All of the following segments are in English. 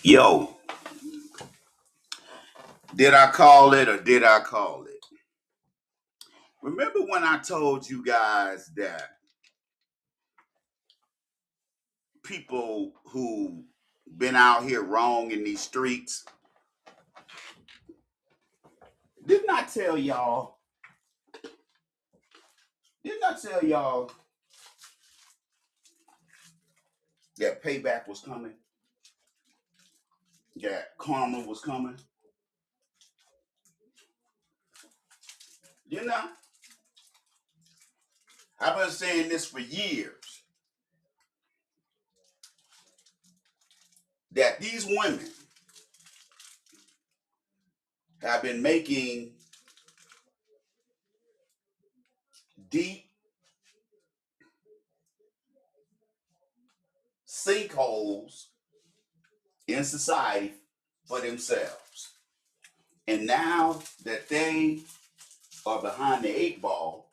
Yo, did I call it or did I call it? Remember when I told you guys that people who been out here wrong in these streets, didn't I tell y'all, didn't I tell y'all that payback was coming? That karma was coming? You know, I've been saying this for years, that these women have been making deep sinkholes in society for themselves. And now that they are behind the eight ball,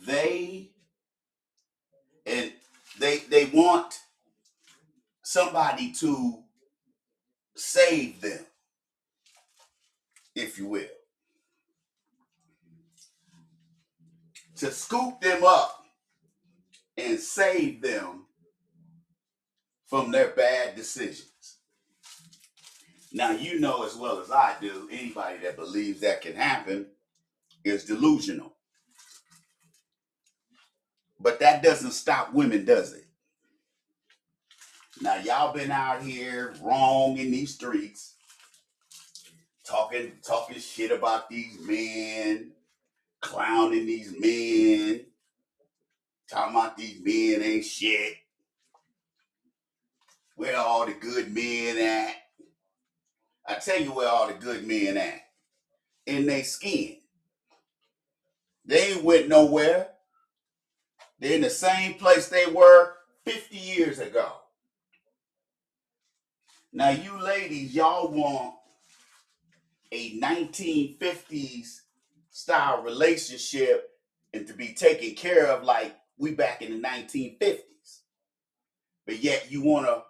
they and they want somebody to save them, if you will, to scoop them up and save them from their bad decisions. Now, you know as well as I do, anybody that believes that can happen is delusional. But that doesn't stop women, does it? Now, y'all been out here wrong in these streets, talking shit about these men, clowning these men, talking about these men ain't shit. Where all the good men at? I tell you where all the good men at. In their skin. They ain't went nowhere. They're in the same place they were 50 years ago. Now, you ladies, y'all want a 1950s style relationship and to be taken care of like we back in the 1950s. But yet you want to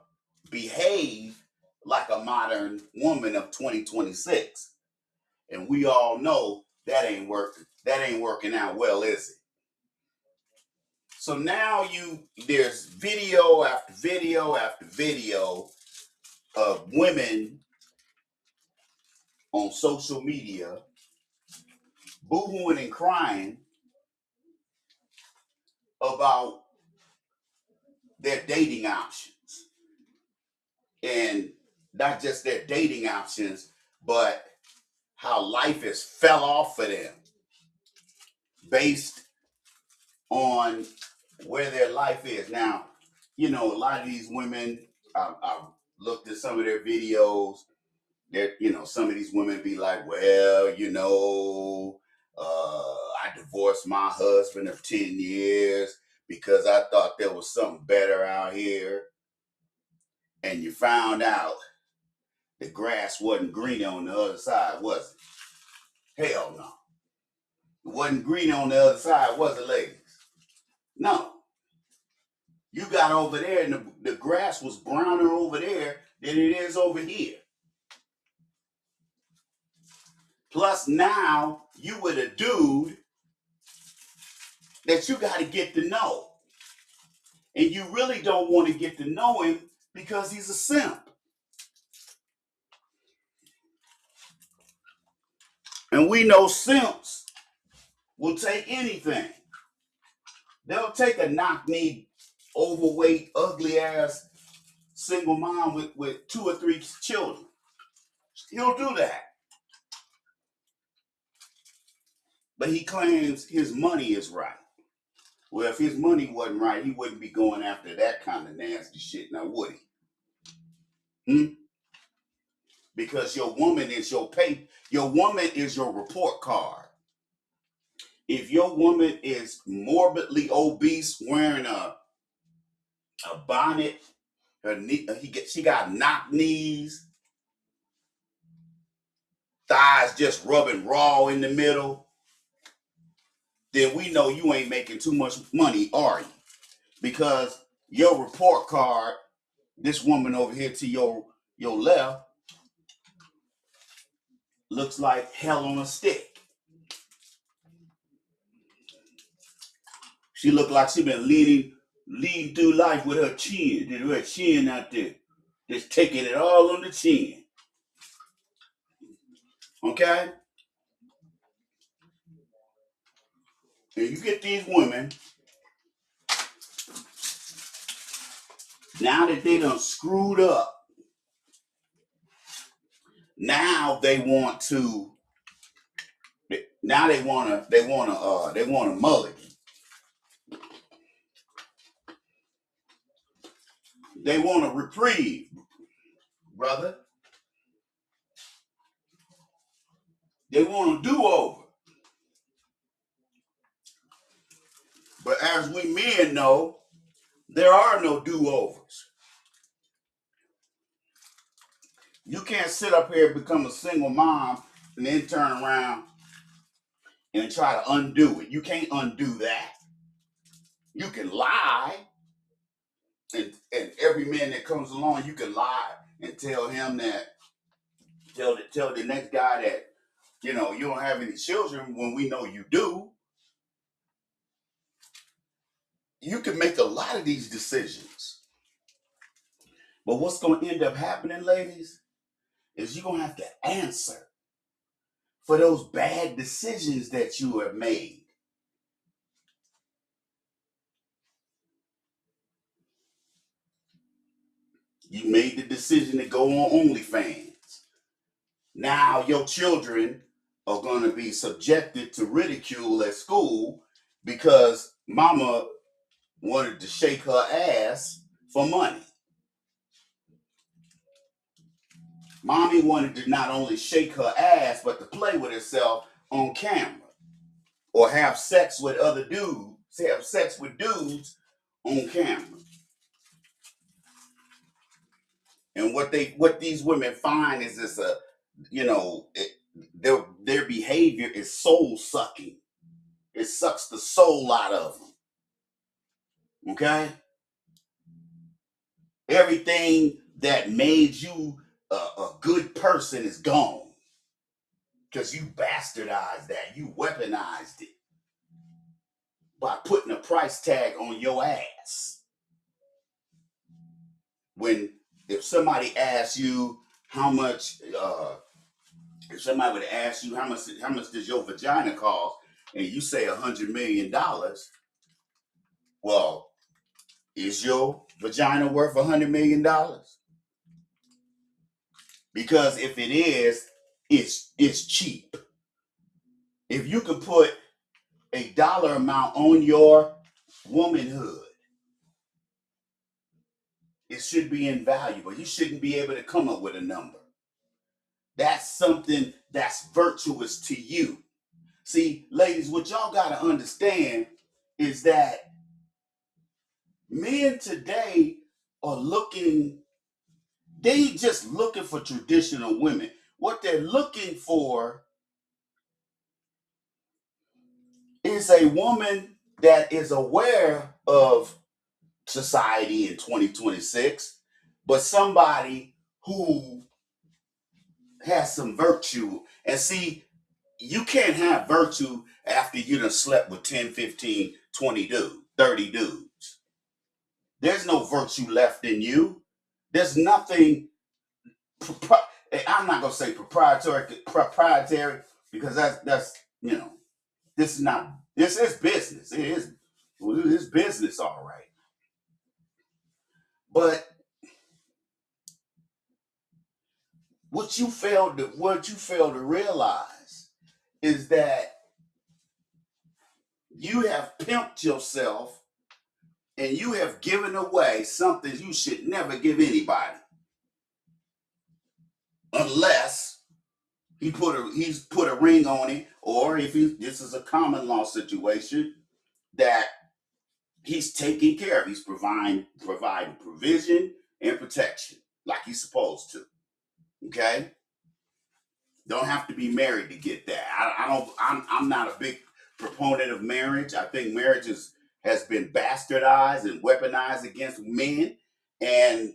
behave like a modern woman of 2026. And we all know that ain't working. That ain't working out well, is it? So now there's video after video after video of women on social media boohooing and crying about their dating options. And not just their dating options, but how life has fell off for them based on where their life is. Now, you know, a lot of these women, I've looked at some of their videos. That, you know, some of these women be like, well, you know, I divorced my husband of 10 years because I thought there was something better out here. And you found out the grass wasn't green on the other side, was it? Hell no. It wasn't green on the other side, was it, ladies? No. You got over there and the grass was browner over there than it is over here. Plus now you with a dude that you got to get to know. And you really don't want to get to know him because he's a simp. And we know simps will take anything. They'll take a knock-kneed, overweight, ugly-ass single mom with 2 or 3 children. He'll do that. But he claims his money is right. Well, if his money wasn't right, he wouldn't be going after that kind of nasty shit, now would he? Because your woman is your report card. If your woman is morbidly obese, wearing a bonnet, she got knock knees, thighs just rubbing raw in the middle, then we know you ain't making too much money, are you? Because your report card This woman over here to your left looks like hell on a stick. She looked like she been leading through life with her chin out there, just taking it all on the chin. Okay, and you get these women now that they done screwed up. Now they want to. Now they want a mulligan. They want a reprieve, brother. They want a do-over. But as we men know, there are no do-overs. You can't sit up here and become a single mom and then turn around and try to undo it. You can't undo that. You can lie, and every man that comes along, you can lie and tell him that, tell the next guy that, you don't have any children when we know you do. You can make a lot of these decisions. But what's going to end up happening, ladies, is you're going to have to answer for those bad decisions that you have made. You made the decision to go on OnlyFans. Now your children are going to be subjected to ridicule at school because mama wanted to shake her ass for money. Mommy wanted to not only shake her ass, but to play with herself on camera or have sex with other dudes, have sex with dudes on camera. And what these women find is this their behavior is soul sucking. It sucks the soul out of them. Okay? Everything that made you a good person is gone because you bastardized that. You weaponized it by putting a price tag on your ass. If somebody asks you how much, if somebody would ask you how much does your vagina cost, and you say $100 million, well, is your vagina worth $100 million? Because if it is, it's cheap. If you can put a dollar amount on your womanhood, it should be invaluable. You shouldn't be able to come up with a number. That's something that's virtuous to you. See, ladies, what y'all got to understand is that men today are they just looking for traditional women. What they're looking for is a woman that is aware of society in 2026, but somebody who has some virtue. And see, you can't have virtue after you done slept with 10, 15, 20 dudes, 30 dudes. There's no virtue left in you. There's nothing, I'm not going to say proprietary because that's, this is business. It's business, all right. But what you fail to realize is that you have pimped yourself and you have given away something you should never give anybody, unless he's put a ring on it, or if this is a common law situation that he's taking care of. He's providing provision and protection like he's supposed to. Okay, don't have to be married to get that. I'm not a big proponent of marriage. I think marriage has been bastardized and weaponized against men, and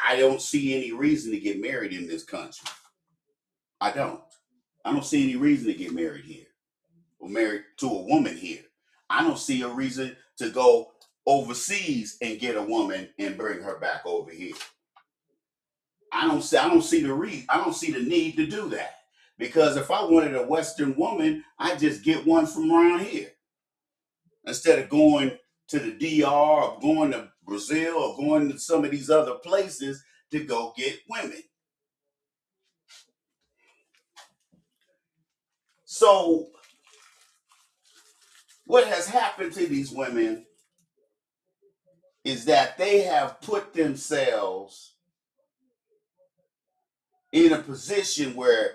I don't see any reason to get married in this country. I don't. I don't see any reason to get married here or married to a woman here. I don't see a reason to go overseas and get a woman and bring her back over here. I don't see the need to do that. Because if I wanted a Western woman, I just get one from around here. Instead of going to the DR or going to Brazil or going to some of these other places to go get women. So what has happened to these women is that they have put themselves in a position where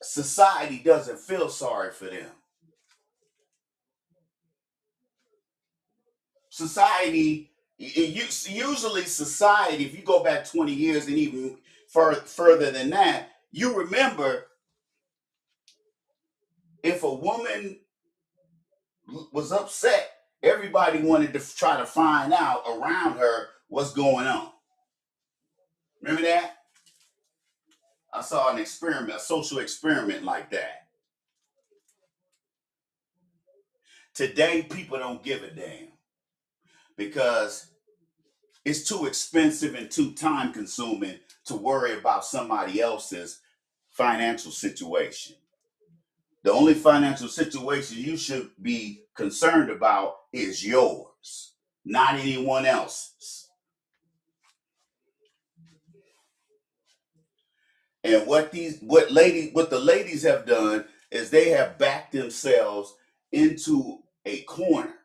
society doesn't feel sorry for them. Society, usually society, if you go back 20 years and even further than that, you remember if a woman was upset, everybody wanted to try to find out around her what's going on. Remember that? I saw an experiment, a social experiment like that. Today, people don't give a damn because it's too expensive and too time consuming to worry about somebody else's financial situation. The only financial situation you should be concerned about is yours, not anyone else's. And what the ladies have done is they have backed themselves into a corner.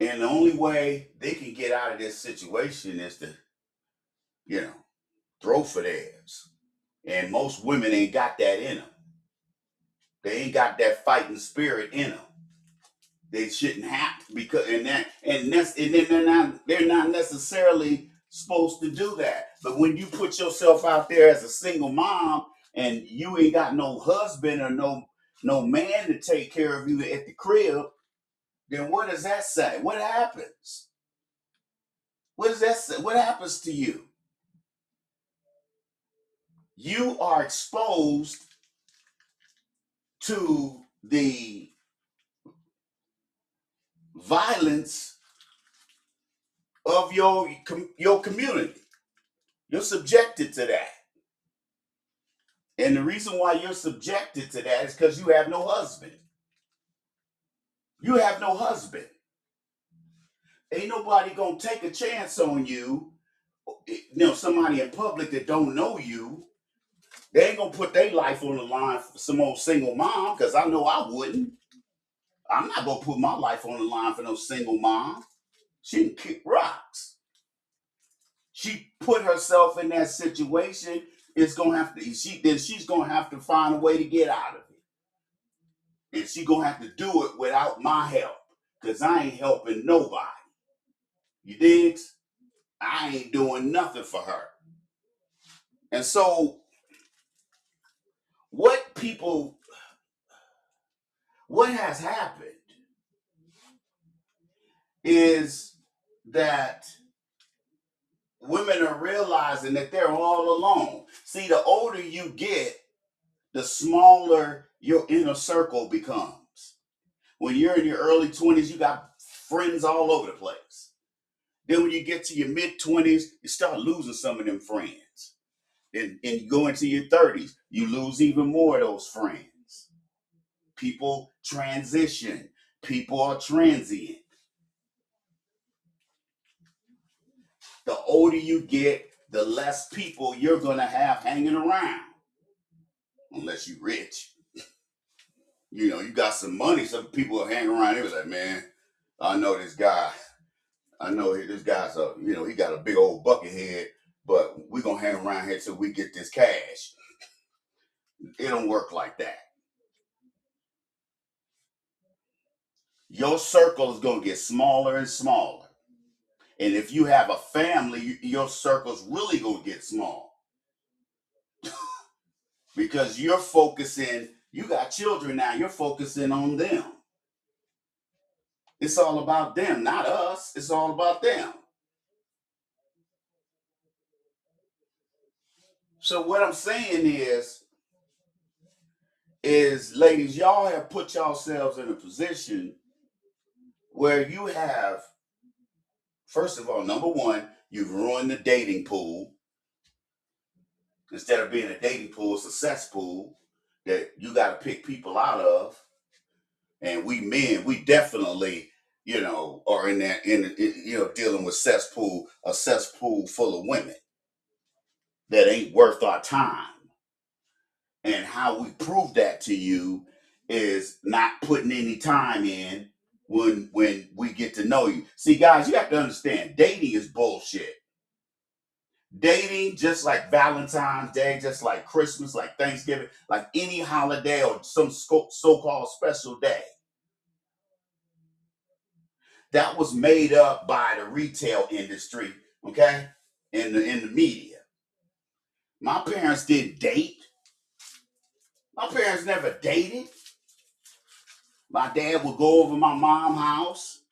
And the only way they can get out of this situation is to, throw for theirs. And most women ain't got that in them. They ain't got that fighting spirit in them. They shouldn't have to, because and then they're not necessarily supposed to do that. But when you put yourself out there as a single mom and you ain't got no husband or no man to take care of you at the crib, then what does that say? What happens? What does that say? What happens to you? You are exposed to the violence of your community. You're subjected to that. And the reason why you're subjected to that is because you have no husband. You have no husband. Ain't nobody gonna take a chance on you. Somebody in public that don't know you, they ain't gonna put their life on the line for some old single mom, because I know I wouldn't. I'm not gonna put my life on the line for no single mom. She can kick rocks. She put herself in that situation. She's gonna have to find a way to get out of it. And she's gonna have to do it without my help. Because I ain't helping nobody. You digs? I ain't doing nothing for her. And so what has happened is that women are realizing that they're all alone. See, the older you get, the smaller your inner circle becomes. When you're in your early 20s, you got friends all over the place. Then when you get to your mid-20s, you start losing some of them friends. And you go into your 30s, you lose even more of those friends. People transition. People are transient. The older you get, the less people you're going to have hanging around. Unless you're rich. You got some money, some people are hanging around. They was like, man, I know this guy. I know this guy's he got a big old bucket head, but we're going to hang around here till we get this cash. It don't work like that. Your circle is going to get smaller and smaller. And if you have a family, your circle's really going to get small. Because you're focusing, you got children now, you're focusing on them. It's all about them, not us. It's all about them. So what I'm saying is ladies, y'all have put yourselves in a position where you have, first of all, number one, you've ruined the dating pool. Instead of being a dating pool, it's a cesspool that you got to pick people out of. And we men, we definitely, are in that, dealing with a cesspool full of women that ain't worth our time. And how we prove that to you is not putting any time in when we get to know you. See, guys, you have to understand, dating is bullshit. Dating, just like Valentine's Day, just like Christmas, like Thanksgiving, like any holiday or some so-called special day, that was made up by the retail industry, okay, in the media. My parents didn't date. My parents never dated. My dad would go over my mom's house.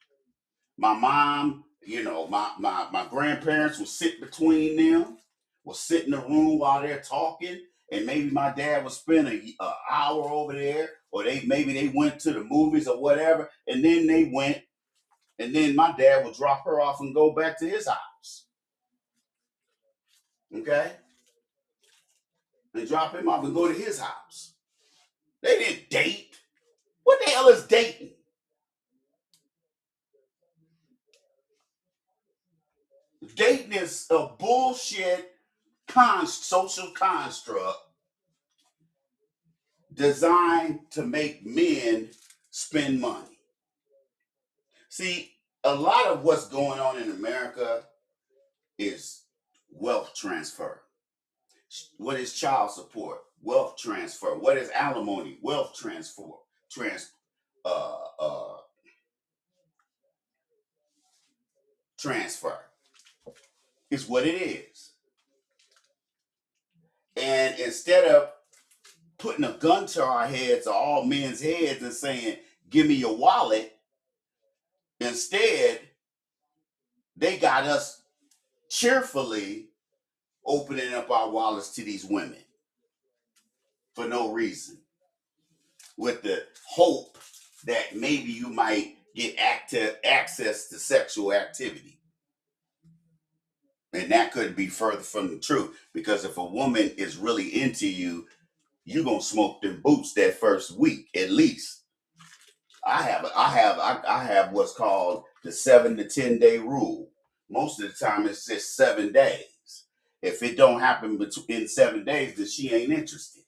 My mom, my grandparents would sit between them, would sit in the room while they're talking, and maybe my dad would spend a hour over there, or maybe they went to the movies or whatever, and then they went, and then my dad would drop her off and go back to his house. Okay? And drop him off and go to his house. They didn't date. What the hell is dating? Dating is a bullshit social construct designed to make men spend money. See, a lot of what's going on in America is wealth transfer. What is child support? Wealth transfer. What is alimony? Wealth transfer. Trans, uh, uh, Transfer is what it is. And instead of putting a gun to our heads, or all men's heads, and saying, "Give me your wallet," instead, they got us cheerfully opening up our wallets to these women for no reason, with the hope that maybe you might get access to sexual activity. And that couldn't be further from the truth, because if a woman is really into you, you're gonna smoke them boots that first week at least. I have what's called the 7 to 10 day rule. Most of the time it's just 7 days. If it don't happen in 7 days, then she ain't interested.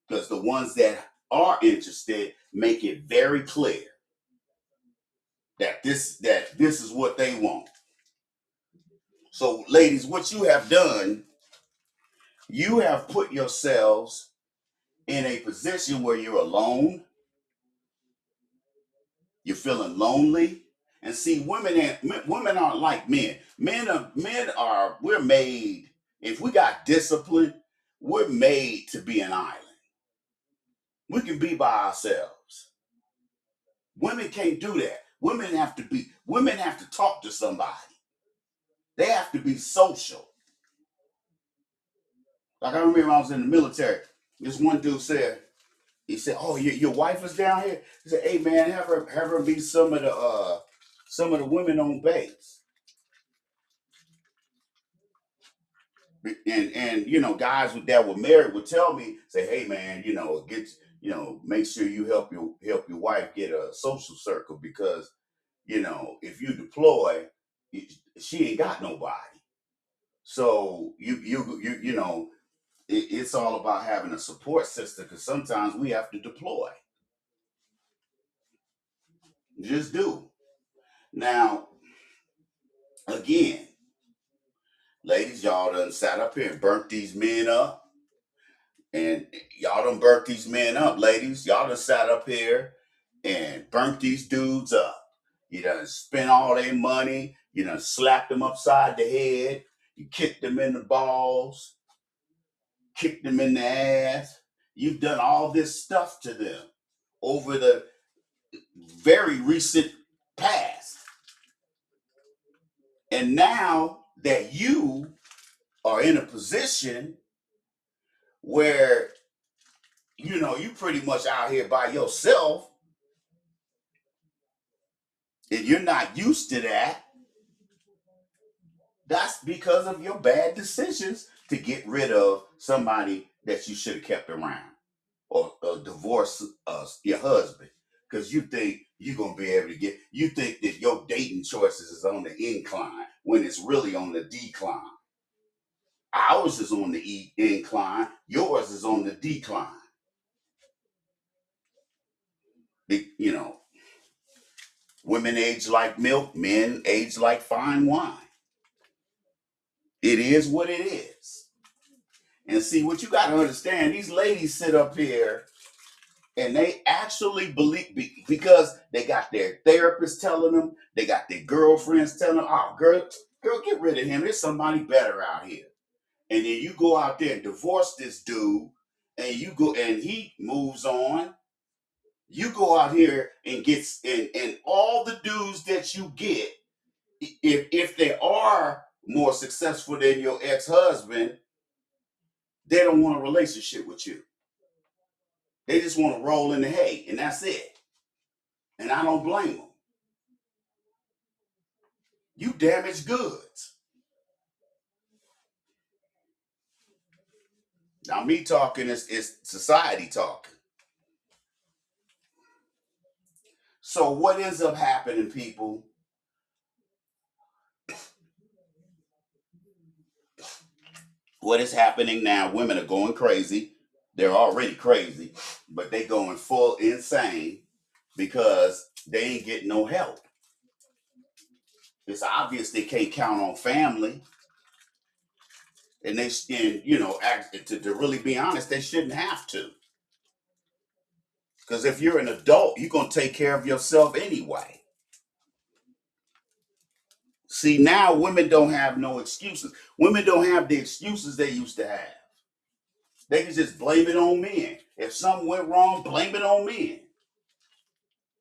Because the ones that are interested make it very clear that this is what they want. So, ladies, what you have done, you have put yourselves in a position where you're alone, you're feeling lonely. And see, women aren't like men. We're made, if we got discipline, we're made to be an island. We can be by ourselves. Women can't do that. Women have to talk to somebody. They have to be social. Like, I remember I was in the military. This one dude said, "Oh, your wife is down here." He said, "Hey man, have her be some of the women on base." And guys that were married would tell me, say, "Hey man, make sure you help your wife get a social circle, because if you deploy, she ain't got nobody. So it's all about having a support system, because sometimes we have to deploy. Just do." Now, again, ladies, y'all done sat up here and burnt these men up. And y'all done burnt these men up, ladies. Y'all done sat up here and burnt these dudes up. You done spent all their money. You done slapped them upside the head. You kicked them in the balls. Kicked them in the ass. You've done all this stuff to them over very recent past. And now that you are in a position where, you pretty much out here by yourself and you're not used to that, that's because of your bad decisions to get rid of somebody that you should have kept around, or divorce your husband, because you think you're going to be able to you think that your dating choices is on the incline when it's really on the decline. Ours is on the incline, yours is on the decline. You know, women age like milk, men age like fine wine. It is what it is. And see, what you got to understand, these ladies sit up here and they actually believe, because they got their therapists telling them, they got their girlfriends telling them, oh, girl, get rid of him. There's somebody better out here. And then you go out there and divorce this dude, and he moves on. You go out here and and all the dudes that you get, if they are more successful than your ex-husband, they don't want a relationship with you. They just want to roll in the hay, and that's it. And I don't blame them. You damaged goods. Now, me talking is society talking. So what ends up happening, people? What is happening now? Women are going crazy. They're already crazy, but they going full insane because they ain't getting no help. It's obvious they can't count on family, and to really be honest, they shouldn't have to. Because if you're an adult, you're gonna take care of yourself anyway. See, now women don't have no excuses. Women don't have the excuses they used to have. They can just blame it on men. If something went wrong, blame it on men.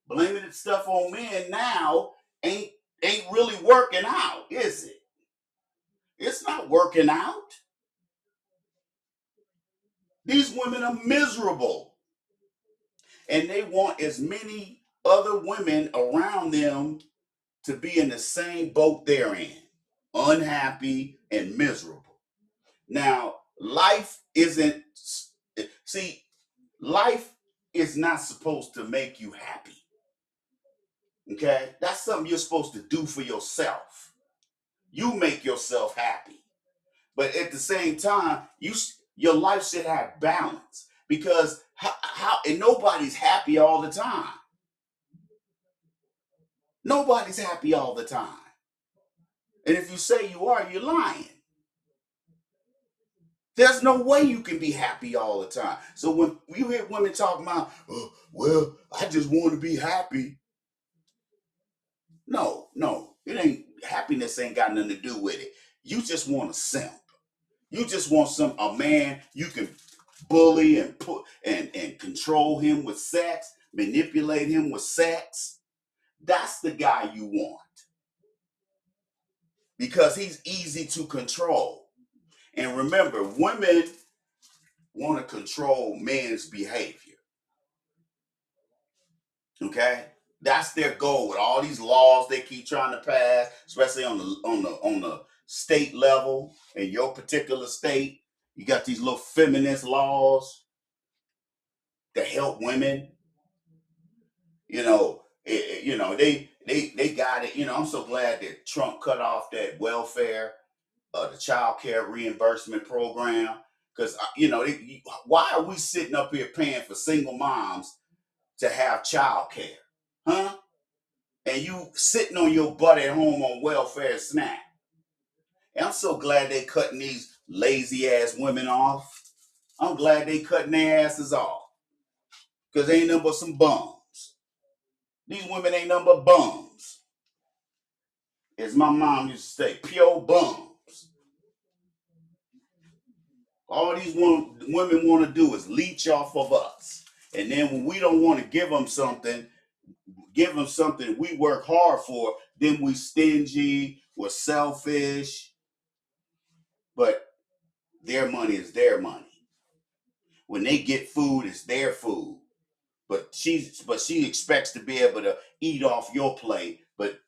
Blaming the stuff on men now ain't really working out, is it? It's not working out. These women are miserable. And they want as many other women around them to be in the same boat they're in, unhappy and miserable. Now, life is not supposed to make you happy. Okay? That's something you're supposed to do for yourself. You make yourself happy. But at the same time, your life should have balance, because and nobody's happy all the time. Nobody's happy all the time. And if you say you are, you're lying. There's no way you can be happy all the time. So when you hear women talking about, oh, well, I just want to be happy. No, it ain't. Happiness ain't got nothing to do with it. You just want a simp. You just want a man you can bully and and control him with sex, manipulate him with sex. That's the guy you want, because he's easy to control. And remember, women want to control men's behavior. Okay, that's their goal with all these laws they keep trying to pass, especially on the state level. In your particular state, you got these little feminist laws that help women. They got it. I'm so glad that Trump cut off that welfare, the child care reimbursement program, because why are we sitting up here paying for single moms to have child care, huh? And you sitting on your butt at home on welfare SNAP. And I'm so glad they cutting these lazy ass women off. I'm glad they cutting their asses off, because they ain't nothing but some bums. These women ain't nothing but bums. As my mom used to say, pure bums. All these women want to do is leech off of us. And then when we don't want to give them something, give them something we work hard for, then we stingy, we're selfish. But their money is their money. When they get food, it's their food. But she expects to be able to eat off your plate, but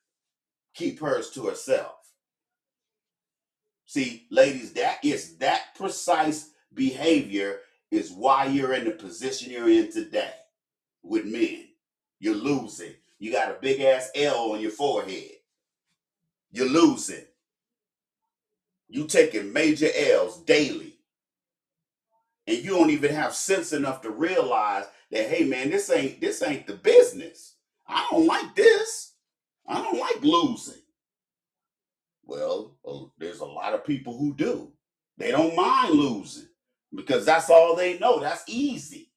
keep hers to herself. See, ladies, that precise behavior is why you're in the position you're in today with men. You're losing. You got a big ass L on your forehead. You're losing. You taking major L's daily. And you don't even have sense enough to realize that, hey man, this ain't the business. I don't like this. I don't like losing. Well, there's a lot of people who do. They don't mind losing because that's all they know. That's easy.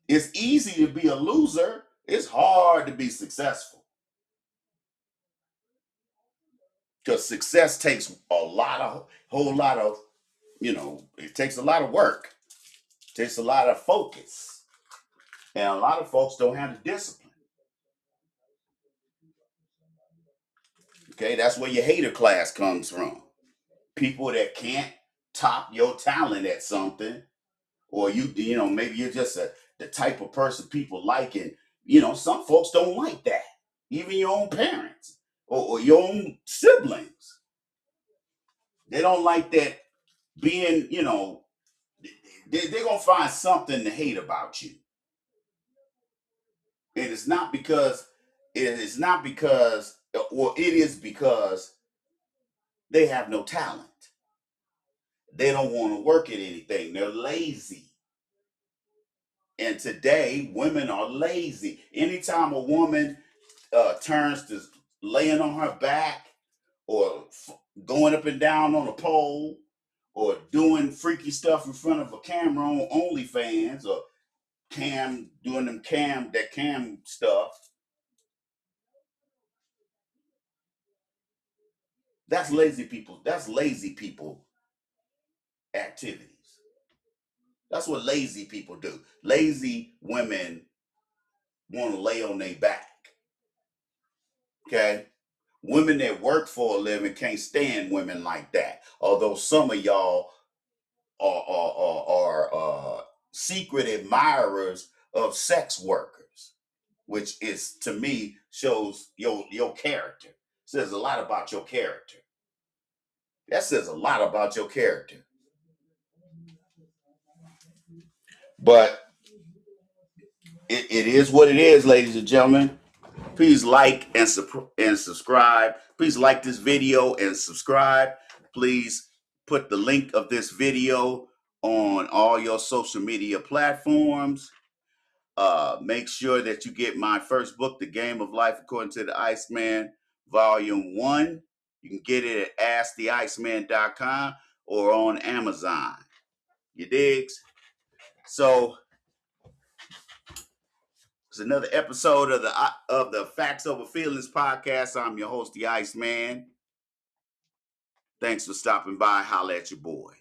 It's easy to be a loser. It's hard to be successful. Because success takes whole lot of, it takes a lot of work. It takes a lot of focus. And a lot of folks don't have the discipline. Okay, that's where your hater class comes from. People that can't top your talent at something, or maybe you're just the type of person people like, and some folks don't like that. Even your own parents or your own siblings, they don't like that being, they're gonna find something to hate about you. And it's not because well, it is because they have no talent. They don't want to work at anything. They're lazy. And today, women are lazy. Anytime a woman turns to laying on her back or going up and down on a pole or doing freaky stuff in front of a camera on OnlyFans or doing that cam stuff, that's lazy people. That's lazy people activities. That's what lazy people do. Lazy women want to lay on their back. Okay? Women that work for a living can't stand women like that. Although some of y'all are secret admirers of sex workers, which is, to me, shows your character. Says a lot about your character. That says a lot about your character. But it is what it is, ladies and gentlemen. Please like and subscribe. Please like this video and subscribe. Please put the link of this video on all your social media platforms. Make sure that you get my first book, The Game of Life According to the Iceman, Volume 1. You can get it at AskTheIceman.com or on Amazon. You digs? So it's another episode of the Facts Over Feelings podcast. I'm your host, the Iceman. Thanks for stopping by. Holla at your boy.